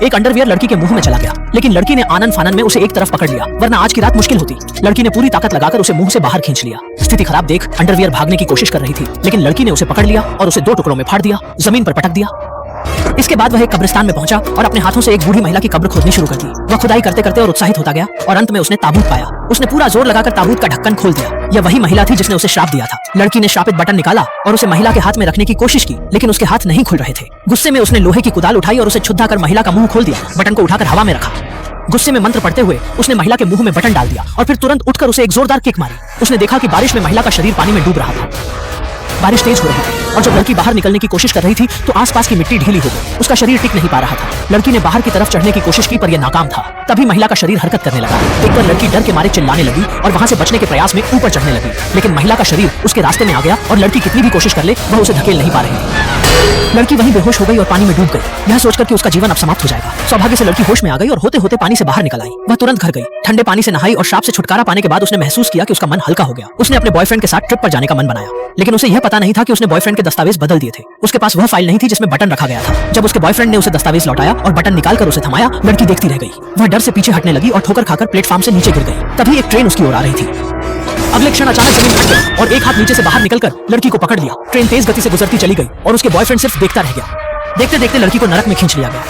एक अंडरवियर लड़की के मुंह में चला गया, लेकिन लड़की ने आनन फानन में उसे एक तरफ पकड़ लिया, वरना आज की रात मुश्किल होती। लड़की ने पूरी ताकत लगाकर उसे मुंह से बाहर खींच लिया। स्थिति खराब देख अंडरवियर भागने की कोशिश कर रही थी, लेकिन लड़की ने उसे पकड़ लिया और उसे दो टुकड़ों में फाड़ दिया, जमीन पर पटक दिया। इसके बाद वह एक कब्रिस्तान में पहुंचा और अपने हाथों से एक बूढ़ी महिला की कब्र खोदनी शुरू कर दी। वह खुदाई करते करते और उत्साहित होता गया और अंत में उसने ताबूत पाया। उसने पूरा जोर लगाकर ताबूत का ढक्कन खोल दिया। यह वही महिला थी जिसने उसे श्राप दिया था। लड़की ने श्रापित बटन निकाला और उसे महिला के हाथ में रखने की कोशिश की, लेकिन उसके हाथ नहीं खुल रहे थे। गुस्से में उसने लोहे की कुदाल उठाई और उसे छुद्दा कर महिला का मुंह खोल दिया। बटन को उठाकर हवा में रखा। गुस्से में मंत्र पढ़ते हुए उसने महिला के मुंह में बटन डाल दिया और फिर तुरंत उठकर उसे एक जोरदार किक मारी। उसने देखा कि बारिश में महिला का शरीर पानी में डूब रहा था। बारिश तेज हो रही थी और जब लड़की बाहर निकलने की कोशिश कर रही थी तो आसपास की मिट्टी ढीली हो गई। उसका शरीर टिक नहीं पा रहा था। लड़की ने बाहर की तरफ चढ़ने की कोशिश की, पर यह नाकाम था। तभी महिला का शरीर हरकत करने लगा। एक बार लड़की डर के मारे चिल्लाने लगी और वहां से बचने के प्रयास में ऊपर चढ़ने लगी, लेकिन महिला का शरीर उसके रास्ते में आ गया और लड़की कितनी भी कोशिश कर ले वह उसे धकेल नहीं पा रही थी। लड़की वहीं बेहोश हो गई और पानी में डूब गई। यह सोचकर कि उसका जीवन अब समाप्त हो जाएगा, सौभाग्य से लड़की होश में आ गई और होते होते पानी से बाहर निकल आई। वह तुरंत घर गई, ठंडे पानी से नहाई और श्राप से छुटकारा पाने के बाद उसने महसूस किया कि उसका मन हल्का हो गया। उसने अपने बॉयफ्रेंड के साथ ट्रिप पर जाने का मन बनाया, लेकिन उसे यह पता नहीं था कि उसने बॉयफ्रेंड के दस्तावेज बदल दिए थे। उसके पास वह फाइल नहीं थी जिसमें बटन रखा गया था। जब उसके बॉयफ्रेंड ने उसे दस्तावेज लौटाया और बटन निकालकर उसे थमाया, लड़की देखती रह गई। वह डर से पीछे हटने लगी और ठोकर खाकर प्लेटफॉर्म से नीचे गिर गई। तभी एक ट्रेन उसकी ओर आ रही थी। अगले क्षण अचानक जमीन हट गई और एक हाथ नीचे से बाहर निकलकर लड़की को पकड़ लिया। ट्रेन तेज गति से गुजरती चली गई और उसके बॉयफ्रेंड सिर्फ देखता रह गया। देखते देखते लड़की को नरक में खींच लिया गया।